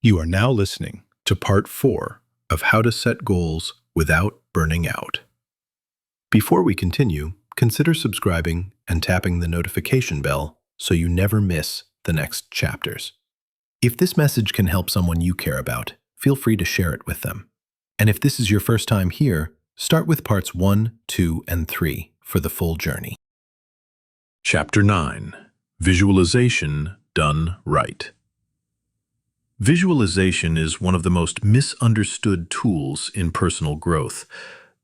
You are now listening to Part 4 of How to Set Goals Without Burning Out. Before we continue, consider subscribing and tapping the notification bell so you never miss the next chapters. If this message can help someone you care about, feel free to share it with them. And if this is your first time here, start with Parts 1, 2, and 3 for the full journey. Chapter 9: Visualization Done Right. Visualization is one of the most misunderstood tools in personal growth.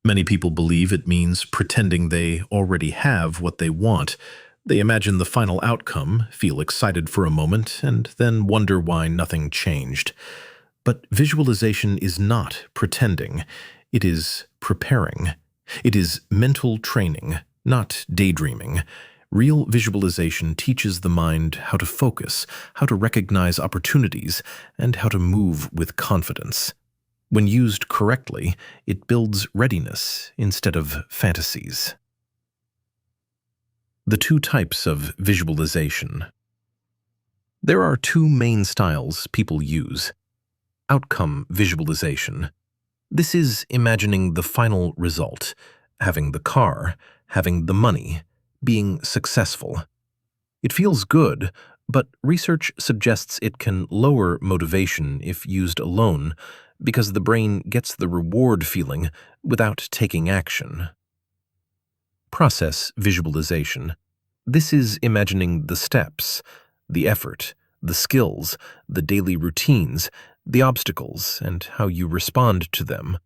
Many people believe it means pretending they already have what they want. They imagine the final outcome, feel excited for a moment, and then wonder why nothing changed. But visualization is not pretending. It is preparing. It is mental training, not daydreaming. Real visualization teaches the mind how to focus, how to recognize opportunities, and how to move with confidence. When used correctly, it builds readiness instead of fantasies. The two types of visualization. There are two main styles people use. Outcome visualization. This is imagining the final result, having the car, having the money, being successful. It feels good, but research suggests it can lower motivation if used alone because the brain gets the reward feeling without taking action. Process visualization. This is imagining the steps, the effort, the skills, the daily routines, the obstacles, and how you respond to them.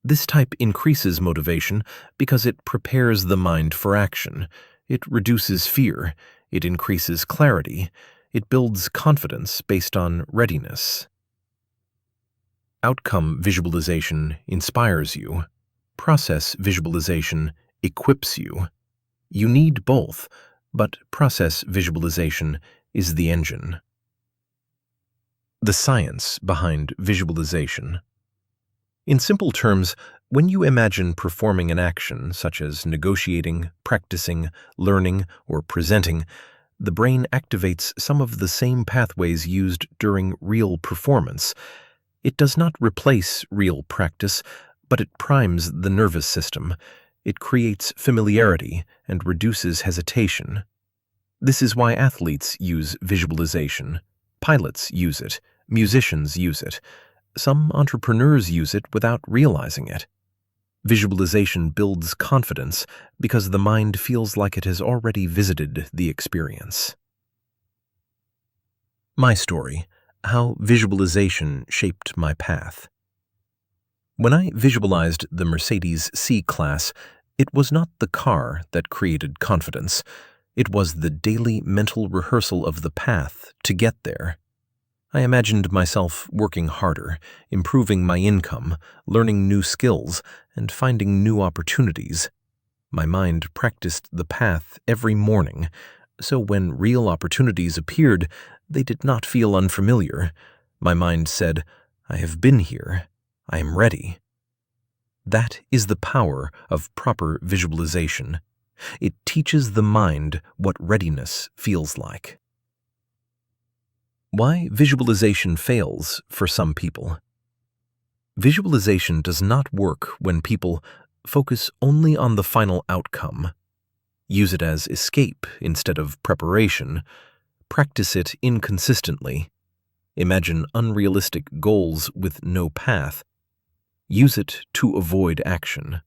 This type increases motivation because it prepares the mind for action. It reduces fear. It increases clarity. It builds confidence based on readiness. Outcome visualization inspires you. Process visualization equips you. You need both, but process visualization is the engine. The science behind visualization. In simple terms, when you imagine performing an action such as negotiating, practicing, learning, or presenting, the brain activates some of the same pathways used during real performance. It does not replace real practice, but it primes the nervous system. It creates familiarity and reduces hesitation. This is why athletes use visualization. Pilots use it. Musicians use it. Some entrepreneurs use it without realizing it. Visualization builds confidence because the mind feels like it has already visited the experience. My story: how visualization shaped my path. When I visualized the Mercedes C-Class, it was not the car that created confidence. It was the daily mental rehearsal of the path to get there. I imagined myself working harder, improving my income, learning new skills, and finding new opportunities. My mind practiced the path every morning, so when real opportunities appeared, they did not feel unfamiliar. My mind said, "I have been here. I am ready." That is the power of proper visualization. It teaches the mind what readiness feels like. Why visualization fails for some people. Visualization does not work when people focus only on the final outcome, use it as escape instead of preparation, practice it inconsistently, imagine unrealistic goals with no path, use it to avoid action.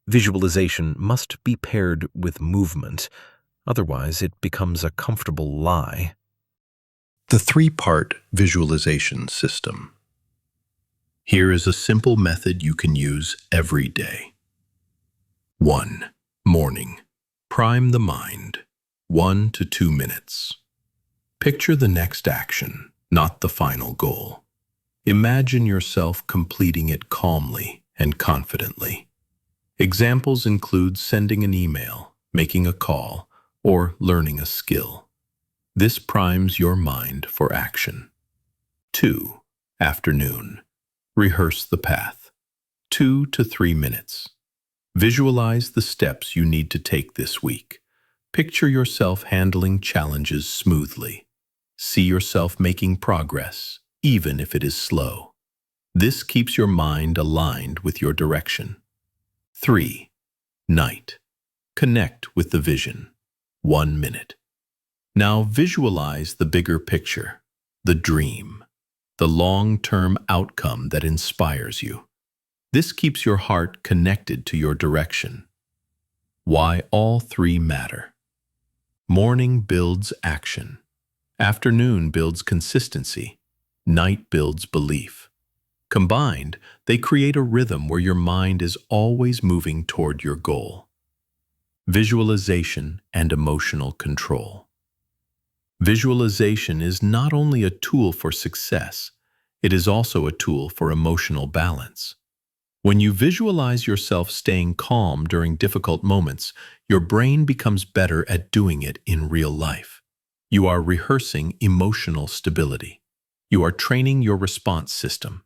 Visualization must be paired with movement, otherwise it becomes a comfortable lie. The three-part visualization system. Here is a simple method you can use every day. 1. Morning. Prime the mind. 1 to 2 minutes. Picture the next action, not the final goal. Imagine yourself completing it calmly and confidently. Examples include sending an email, making a call, or learning a skill. This primes your mind for action. 2. Afternoon. Rehearse the path. 2 to 3 minutes. Visualize the steps you need to take this week. Picture yourself handling challenges smoothly. See yourself making progress, even if it is slow. This keeps your mind aligned with your direction. 3. Night. Connect with the vision. 1 minute. Now visualize the bigger picture, the dream, the long-term outcome that inspires you. This keeps your heart connected to your direction. Why all three matter. Morning builds action. Afternoon builds consistency. Night builds belief. Combined, they create a rhythm where your mind is always moving toward your goal. Visualization and emotional control. Visualization is not only a tool for success, it is also a tool for emotional balance. When you visualize yourself staying calm during difficult moments, your brain becomes better at doing it in real life. You are rehearsing emotional stability. You are training your response system.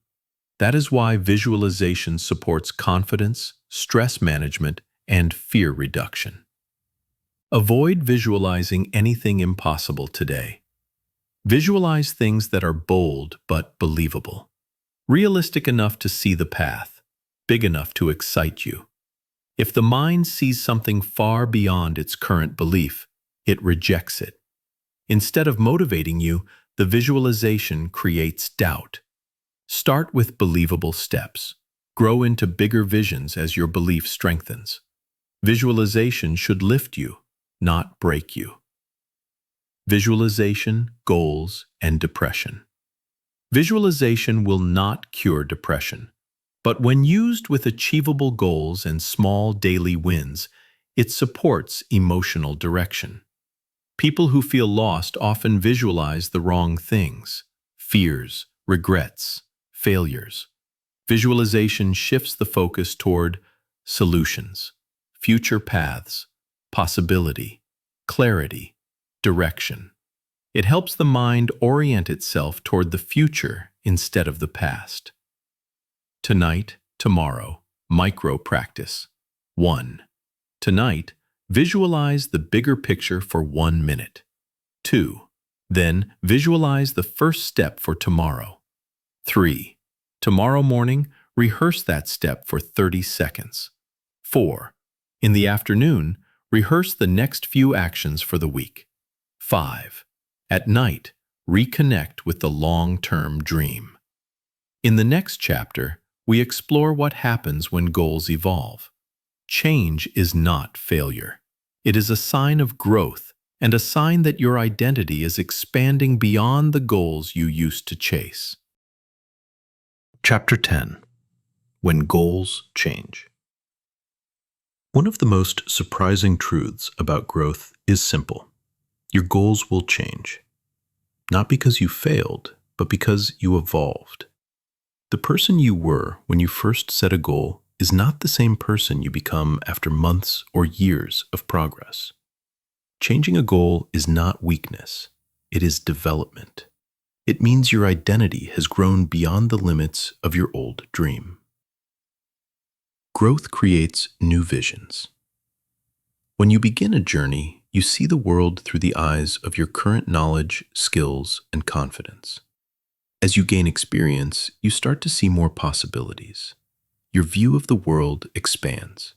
That is why visualization supports confidence, stress management, and fear reduction. Avoid visualizing anything impossible today. Visualize things that are bold but believable, realistic enough to see the path, big enough to excite you. If the mind sees something far beyond its current belief, it rejects it. Instead of motivating you, the visualization creates doubt. Start with believable steps. Grow into bigger visions as your belief strengthens. Visualization should lift you, not break you. Visualization, goals, and depression. Visualization will not cure depression, but when used with achievable goals and small daily wins, it supports emotional direction. People who feel lost often visualize the wrong things: fears, regrets, failures. Visualization shifts the focus toward solutions, future paths, possibility, clarity, direction. It helps the mind orient itself toward the future instead of the past. Tonight, tomorrow, micro practice. 1. Tonight, visualize the bigger picture for 1 minute. 2. Then visualize the first step for tomorrow. 3. Tomorrow morning, rehearse that step for 30 seconds. 4. In the afternoon, rehearse the next few actions for the week. 5. At night, reconnect with the long-term dream. In the next chapter, we explore what happens when goals evolve. Change is not failure. It is a sign of growth and a sign that your identity is expanding beyond the goals you used to chase. Chapter 10. When Goals Change. One of the most surprising truths about growth is simple. Your goals will change. Not because you failed, but because you evolved. The person you were when you first set a goal is not the same person you become after months or years of progress. Changing a goal is not weakness, it is development. It means your identity has grown beyond the limits of your old dream. Growth creates new visions. When you begin a journey, you see the world through the eyes of your current knowledge, skills, and confidence. As you gain experience, you start to see more possibilities. Your view of the world expands.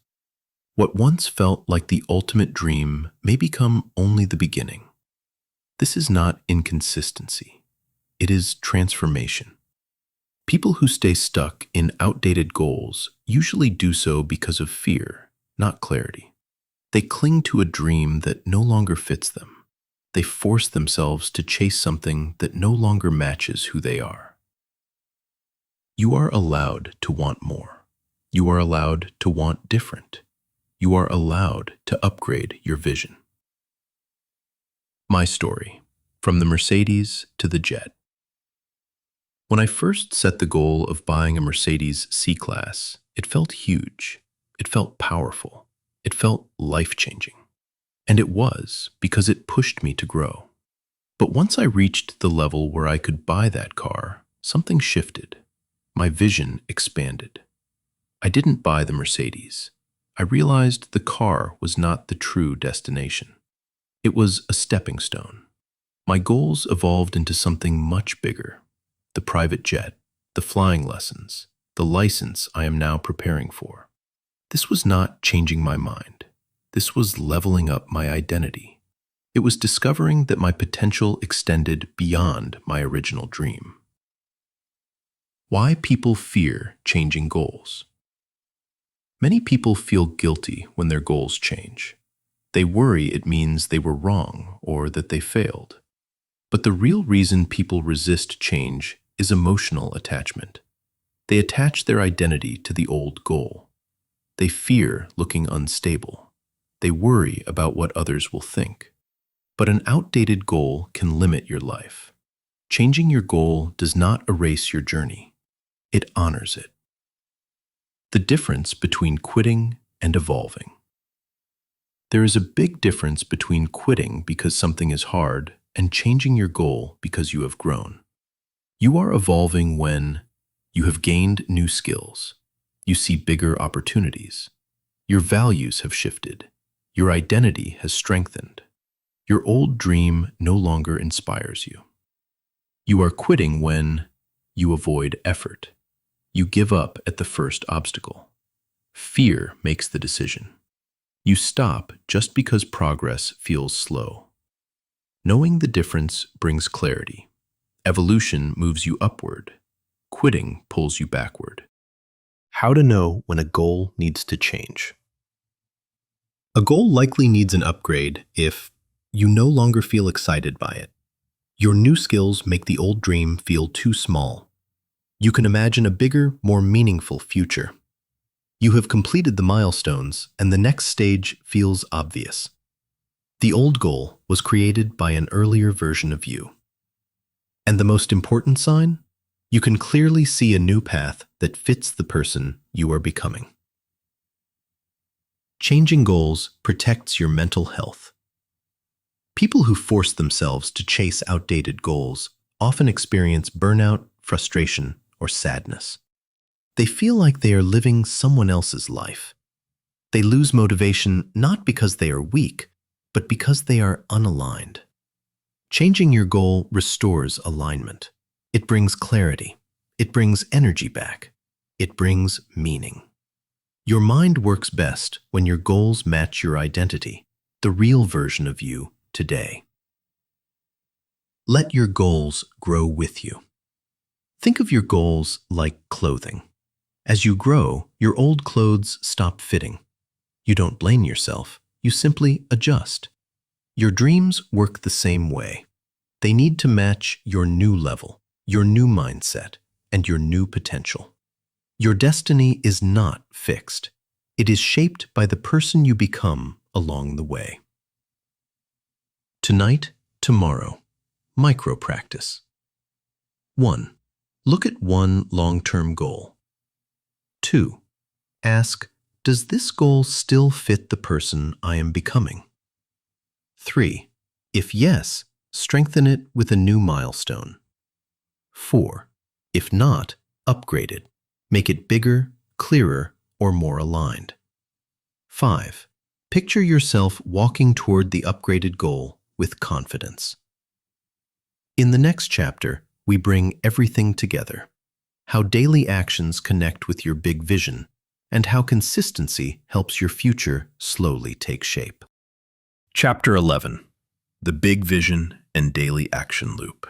What once felt like the ultimate dream may become only the beginning. This is not inconsistency. It is transformation. People who stay stuck in outdated goals usually do so because of fear, not clarity. They cling to a dream that no longer fits them. They force themselves to chase something that no longer matches who they are. You are allowed to want more. You are allowed to want different. You are allowed to upgrade your vision. My story, from the Mercedes to the jet. When I first set the goal of buying a Mercedes C-Class, it felt huge. It felt powerful. It felt life-changing. And it was, because it pushed me to grow. But once I reached the level where I could buy that car, something shifted. My vision expanded. I didn't buy the Mercedes. I realized the car was not the true destination. It was a stepping stone. My goals evolved into something much bigger. the private jet, the flying lessons, the license I am now preparing for. This was not changing my mind. This was leveling up my identity. It was discovering that my potential extended beyond my original dream. Why people fear changing goals. Many people feel guilty when their goals change. They worry it means they were wrong or that they failed. But the real reason people resist change is emotional attachment. They attach their identity to the old goal. They fear looking unstable. They worry about what others will think. But an outdated goal can limit your life. Changing your goal does not erase your journey. It honors it. The difference between quitting and evolving. There is a big difference between quitting because something is hard and changing your goal because you have grown. You are evolving when you have gained new skills. You see bigger opportunities. Your values have shifted. Your identity has strengthened. Your old dream no longer inspires you. You are quitting when you avoid effort. You give up at the first obstacle. Fear makes the decision. You stop just because progress feels slow. Knowing the difference brings clarity. Evolution moves you upward. Quitting pulls you backward. How to know when a goal needs to change. A goal likely needs an upgrade if you no longer feel excited by it. Your new skills make the old dream feel too small. You can imagine a bigger, more meaningful future. You have completed the milestones, and the next stage feels obvious. The old goal was created by an earlier version of you. And the most important sign? You can clearly see a new path that fits the person you are becoming. Changing goals protects your mental health. People who force themselves to chase outdated goals often experience burnout, frustration, or sadness. They feel like they are living someone else's life. They lose motivation not because they are weak, but because they are unaligned. Changing your goal restores alignment. It brings clarity. It brings energy back. It brings meaning. Your mind works best when your goals match your identity, the real version of you today. Let your goals grow with you. Think of your goals like clothing. As you grow, your old clothes stop fitting. You don't blame yourself. You simply adjust. Your dreams work the same way. They need to match your new level, your new mindset, and your new potential. Your destiny is not fixed. It is shaped by the person you become along the way. Tonight, tomorrow. Micro practice. 1. Look at one long-term goal. 2. Ask, does this goal still fit the person I am becoming? 3. If yes, strengthen it with a new milestone. 4. If not, upgrade it. Make it bigger, clearer, or more aligned. 5. Picture yourself walking toward the upgraded goal with confidence. In the next chapter, we bring everything together. How daily actions connect with your big vision, and how consistency helps your future slowly take shape. Chapter 11. The Big Vision and Daily Action Loop.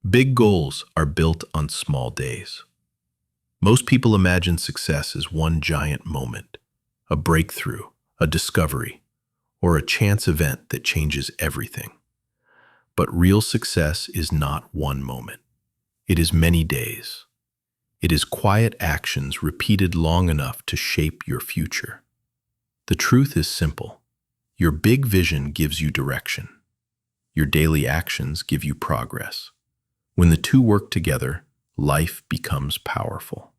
Big goals are built on small days. Most people imagine success as one giant moment, a breakthrough, a discovery, or a chance event that changes everything. But real success is not one moment. It is many days. It is quiet actions repeated long enough to shape your future. The truth is simple. Your big vision gives you direction. Your daily actions give you progress. When the two work together, life becomes powerful.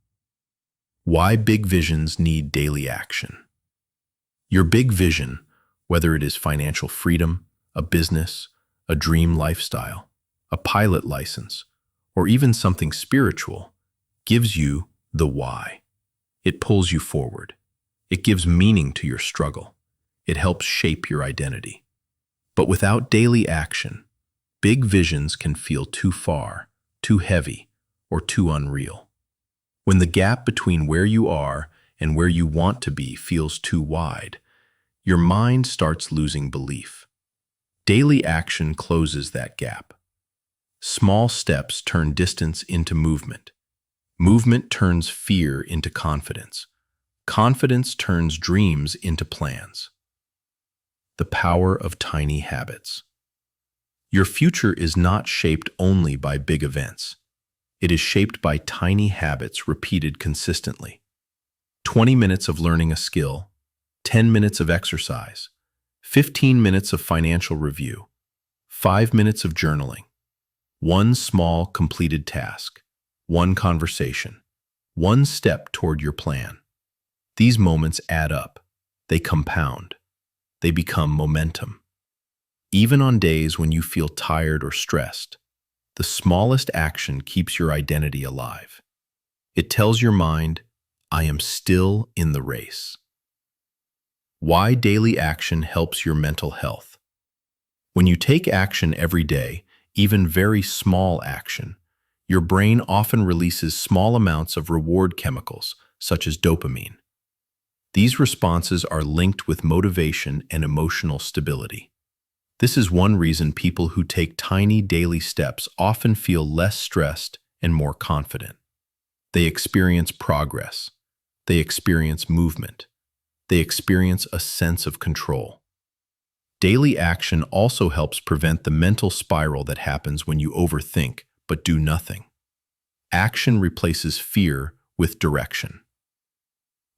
Why big visions need daily action? Your big vision, whether it is financial freedom, a business, a dream lifestyle, a pilot license, or even something spiritual, gives you the why. It pulls you forward. It gives meaning to your struggle. It helps shape your identity. But without daily action, big visions can feel too far, too heavy, or too unreal. When the gap between where you are and where you want to be feels too wide, your mind starts losing belief. Daily action closes that gap. Small steps turn distance into movement. Movement turns fear into confidence. Confidence turns dreams into plans. The power of tiny habits. Your future is not shaped only by big events. It is shaped by tiny habits repeated consistently. 20 minutes of learning a skill, 10 minutes of exercise, 15 minutes of financial review, 5 minutes of journaling, one small completed task, one conversation, one step toward your plan. These moments add up. They compound. They become momentum. Even on days when you feel tired or stressed, the smallest action keeps your identity alive. It tells your mind, I am still in the race. Why daily action helps your mental health. When you take action every day, even very small action, your brain often releases small amounts of reward chemicals, such as dopamine. These responses are linked with motivation and emotional stability. This is one reason people who take tiny daily steps often feel less stressed and more confident. They experience progress. They experience movement. They experience a sense of control. Daily action also helps prevent the mental spiral that happens when you overthink but do nothing. Action replaces fear with direction.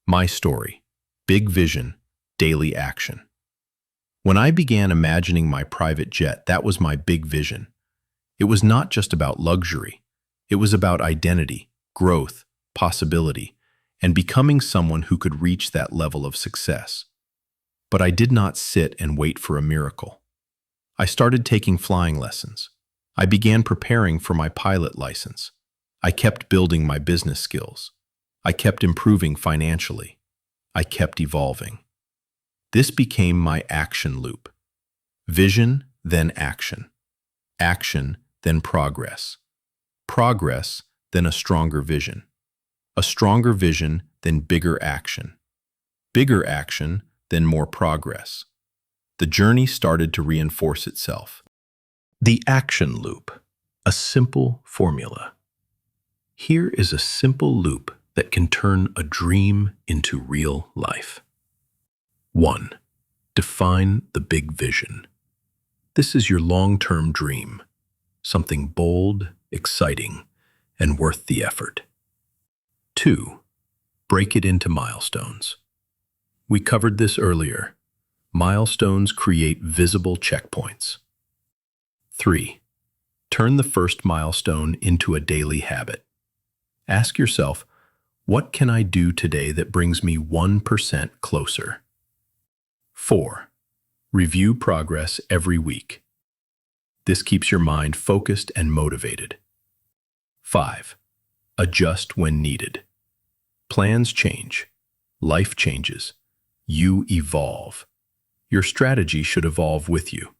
My story. Big vision, daily action. When I began imagining my private jet, that was my big vision. It was not just about luxury. It was about identity, growth, possibility, and becoming someone who could reach that level of success. But I did not sit and wait for a miracle. I started taking flying lessons. I began preparing for my pilot license. I kept building my business skills. I kept improving financially. I kept evolving. This became my action loop. Vision, then action. Action, then progress. Progress, then a stronger vision. A stronger vision, then bigger action. Bigger action, then more progress. The journey started to reinforce itself. The action loop, a simple formula. Here is a simple loop that can turn a dream into real life. 1. Define the big vision. This is your long-term dream, something bold, exciting, and worth the effort. 2. Break it into milestones. We covered this earlier. Milestones create visible checkpoints. 3. Turn the first milestone into a daily habit. Ask yourself, what can I do today that brings me 1% closer? 4. Review progress every week. This keeps your mind focused and motivated. 5. Adjust when needed. Plans change. Life changes. You evolve. Your strategy should evolve with you.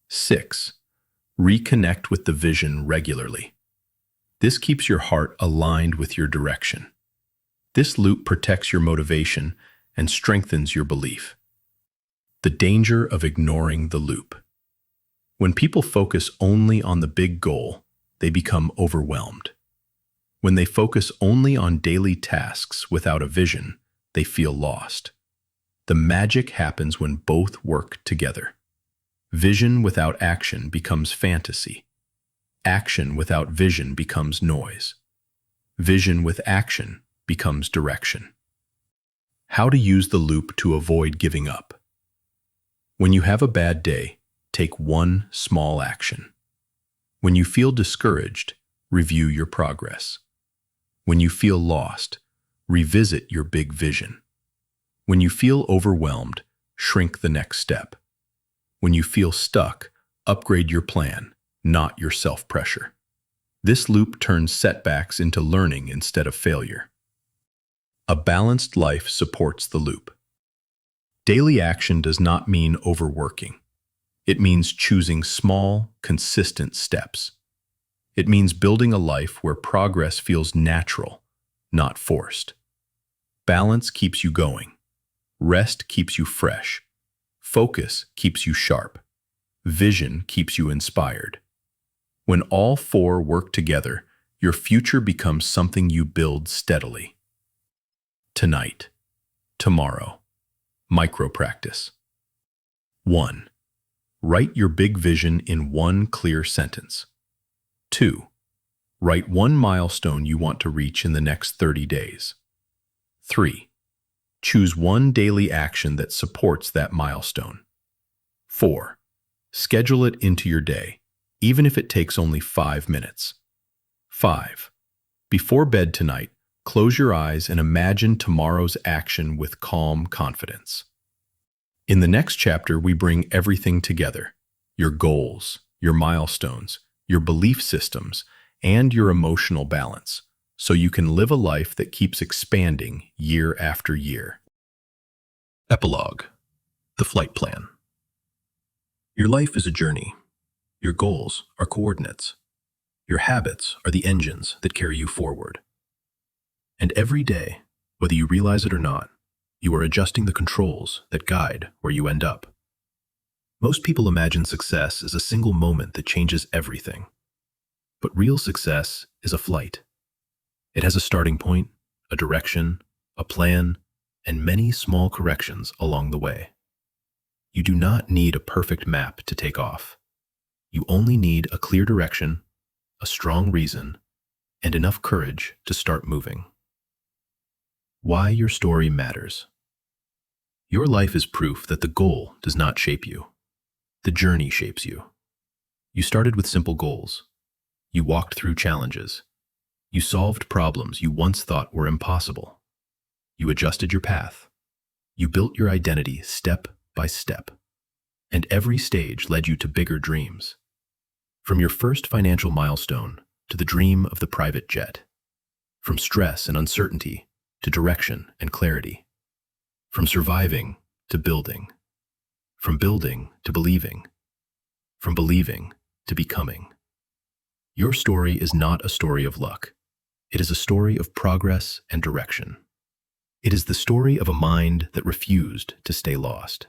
6. Reconnect with the vision regularly. This keeps your heart aligned with your direction. This loop protects your motivation and strengthens your belief. The danger of ignoring the loop. When people focus only on the big goal, they become overwhelmed. When they focus only on daily tasks without a vision, they feel lost. The magic happens when both work together. Vision without action becomes fantasy. Action without vision becomes noise. Vision with action becomes direction. How to use the loop to avoid giving up. When you have a bad day, take one small action. When you feel discouraged, review your progress. When you feel lost, revisit your big vision. When you feel overwhelmed, shrink the next step. When you feel stuck, upgrade your plan, not your self-pressure. This loop turns setbacks into learning instead of failure. A balanced life supports the loop. Daily action does not mean overworking. It means choosing small, consistent steps. It means building a life where progress feels natural, not forced. Balance keeps you going. Rest keeps you fresh. Focus keeps you sharp. Vision keeps you inspired. When all four work together, your future becomes something you build steadily. Tonight, tomorrow, micro-practice. 1. Write your big vision in one clear sentence. 2. Write one milestone you want to reach in the next 30 days. 3. Choose one daily action that supports that milestone. 4. Schedule it into your day, even if it takes only 5 minutes. 5. Before bed tonight, close your eyes and imagine tomorrow's action with calm confidence. In the next chapter, we bring everything together: your goals, your milestones, your belief systems, and your emotional balance, so you can live a life that keeps expanding year after year. Epilogue: the flight plan. Your life is a journey. Your goals are coordinates. Your habits are the engines that carry you forward. And every day, whether you realize it or not, you are adjusting the controls that guide where you end up. Most people imagine success as a single moment that changes everything. But real success is a flight. It has a starting point, a direction, a plan, and many small corrections along the way. You do not need a perfect map to take off. You only need a clear direction, a strong reason, and enough courage to start moving. Why your story matters. Your life is proof that the goal does not shape you. The journey shapes you. You started with simple goals. You walked through challenges. You solved problems you once thought were impossible. You adjusted your path. You built your identity step by step. And every stage led you to bigger dreams. From your first financial milestone to the dream of the private jet. From stress and uncertainty to direction and clarity. From surviving to building. From building to believing. From believing to becoming. Your story is not a story of luck. It is a story of progress and direction. It is the story of a mind that refused to stay lost.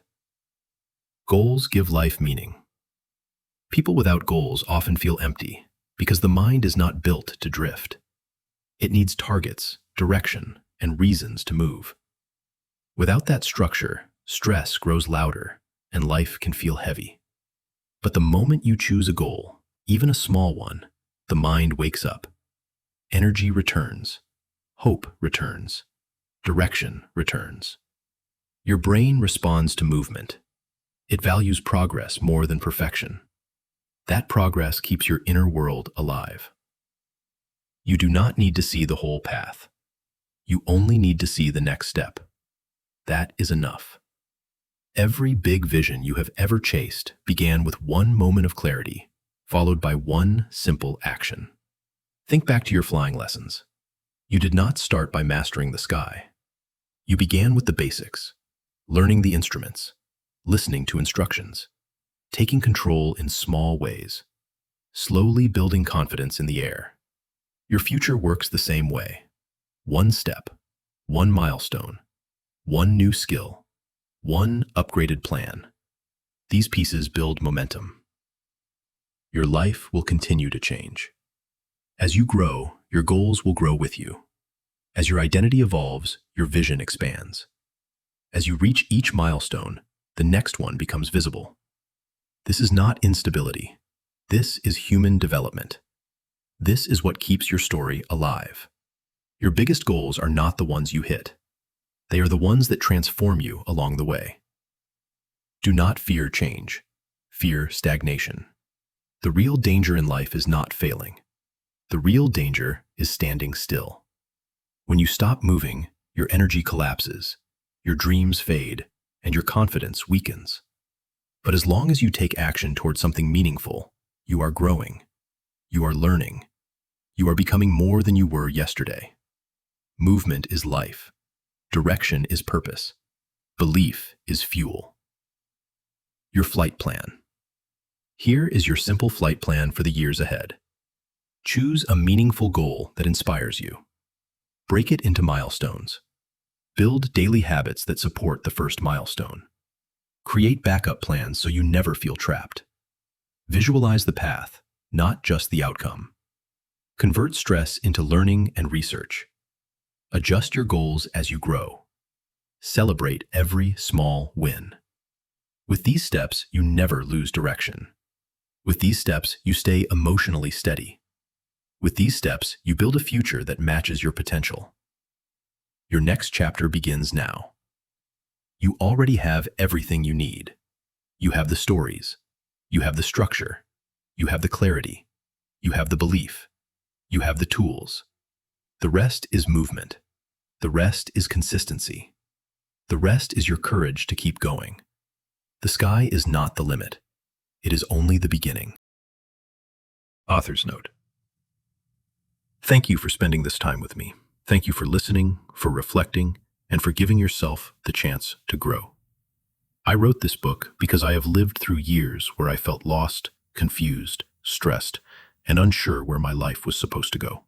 Goals give life meaning. People without goals often feel empty because the mind is not built to drift. It needs targets, direction, and reasons to move. Without that structure, stress grows louder and life can feel heavy. But the moment you choose a goal, even a small one, the mind wakes up. Energy returns. Hope returns. Direction returns. Your brain responds to movement. It values progress more than perfection. That progress keeps your inner world alive. You do not need to see the whole path. You only need to see the next step. That is enough. Every big vision you have ever chased began with one moment of clarity, followed by one simple action. Think back to your flying lessons. You did not start by mastering the sky. You began with the basics, learning the instruments, listening to instructions, taking control in small ways, slowly building confidence in the air. Your future works the same way. One step, one milestone, one new skill, one upgraded plan. These pieces build momentum. Your life will continue to change. As you grow, your goals will grow with you. As your identity evolves, your vision expands. As you reach each milestone, the next one becomes visible. This is not instability. This is human development. This is what keeps your story alive. Your biggest goals are not the ones you hit. They are the ones that transform you along the way. Do not fear change. Fear stagnation. The real danger in life is not failing. The real danger is standing still. When you stop moving, your energy collapses, your dreams fade, and your confidence weakens. But as long as you take action towards something meaningful, you are growing. You are learning. You are becoming more than you were yesterday. Movement is life. Direction is purpose. Belief is fuel. Your flight plan. Here is your simple flight plan for the years ahead. Choose a meaningful goal that inspires you. Break it into milestones. Build daily habits that support the first milestone. Create backup plans so you never feel trapped. Visualize the path, not just the outcome. Convert stress into learning and research. Adjust your goals as you grow. Celebrate every small win. With these steps, you never lose direction. With these steps, you stay emotionally steady. With these steps, you build a future that matches your potential. Your next chapter begins now. You already have everything you need. You have the stories. You have the structure. You have the clarity. You have the belief. You have the tools. The rest is movement. The rest is consistency. The rest is your courage to keep going. The sky is not the limit. It is only the beginning. Author's note. Thank you for spending this time with me. Thank you for listening, for reflecting, and for giving yourself the chance to grow. I wrote this book because I have lived through years where I felt lost, confused, stressed, and unsure where my life was supposed to go.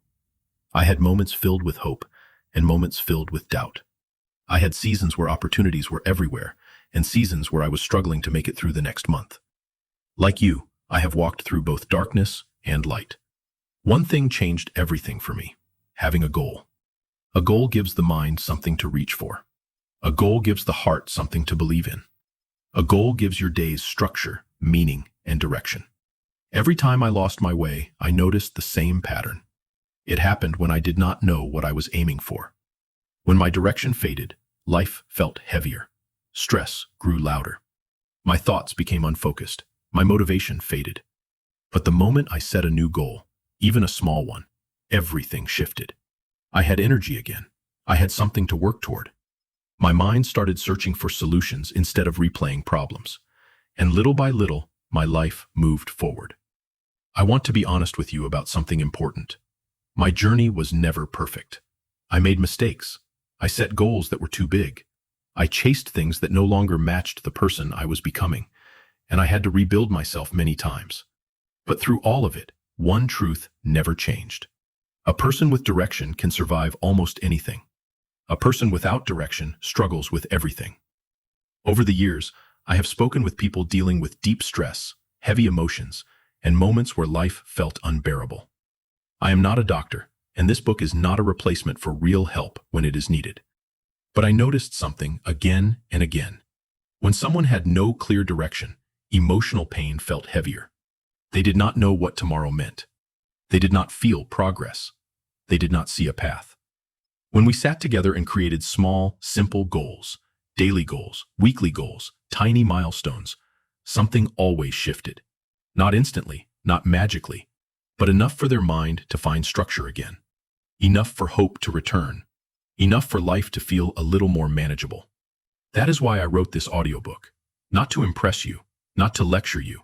I had moments filled with hope and moments filled with doubt. I had seasons where opportunities were everywhere and seasons where I was struggling to make it through the next month. Like you, I have walked through both darkness and light. One thing changed everything for me: having a goal. A goal gives the mind something to reach for. A goal gives the heart something to believe in. A goal gives your days structure, meaning, and direction. Every time I lost my way, I noticed the same pattern. It happened when I did not know what I was aiming for. When my direction faded, life felt heavier. Stress grew louder. My thoughts became unfocused. My motivation faded. But the moment I set a new goal, even a small one, everything shifted. I had energy again. I had something to work toward. My mind started searching for solutions instead of replaying problems. And little by little, my life moved forward. I want to be honest with you about something important. My journey was never perfect. I made mistakes. I set goals that were too big. I chased things that no longer matched the person I was becoming, and I had to rebuild myself many times. But through all of it, one truth never changed. A person with direction can survive almost anything. A person without direction struggles with everything. Over the years, I have spoken with people dealing with deep stress, heavy emotions, and moments where life felt unbearable. I am not a doctor, and this book is not a replacement for real help when it is needed. But I noticed something again and again. When someone had no clear direction, emotional pain felt heavier. They did not know what tomorrow meant. They did not feel progress. They did not see a path. When we sat together and created small, simple goals, daily goals, weekly goals, tiny milestones, something always shifted. Not instantly, not magically, but enough for their mind to find structure again. Enough for hope to return. Enough for life to feel a little more manageable. That is why I wrote this audiobook. Not to impress you, not to lecture you,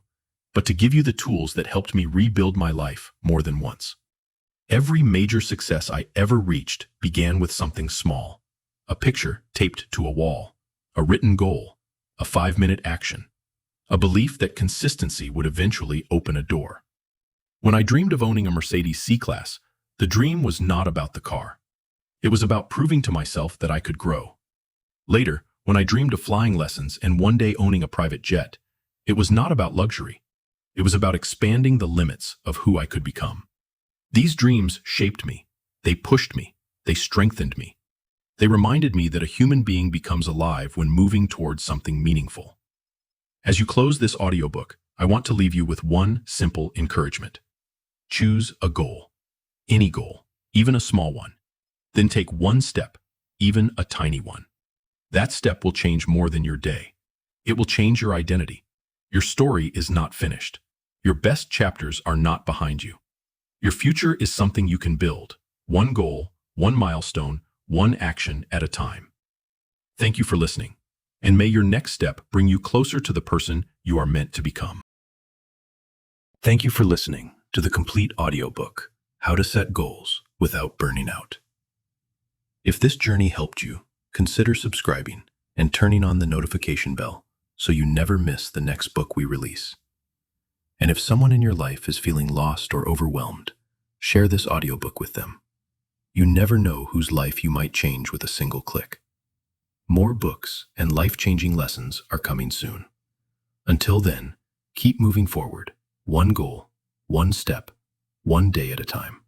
but to give you the tools that helped me rebuild my life more than once. Every major success I ever reached began with something small. A picture taped to a wall, a written goal, a 5-minute action, a belief that consistency would eventually open a door. When I dreamed of owning a Mercedes C-Class, the dream was not about the car. It was about proving to myself that I could grow. Later, when I dreamed of flying lessons and one day owning a private jet, it was not about luxury. It was about expanding the limits of who I could become. These dreams shaped me. They pushed me. They strengthened me. They reminded me that a human being becomes alive when moving towards something meaningful. As you close this audiobook, I want to leave you with one simple encouragement. Choose a goal. Any goal, even a small one. Then take one step, even a tiny one. That step will change more than your day. It will change your identity. Your story is not finished. Your best chapters are not behind you. Your future is something you can build. One goal, one milestone, one action at a time. Thank you for listening, and may your next step bring you closer to the person you are meant to become. Thank you for listening to the complete audiobook, How to Set Goals Without Burning Out. If this journey helped you, consider subscribing and turning on the notification bell so you never miss the next book we release. And if someone in your life is feeling lost or overwhelmed, Share this audiobook with them. You never know whose life you might change with a single click. More books and life-changing lessons are coming soon. Until then, keep moving forward, one goal, one step, one day at a time.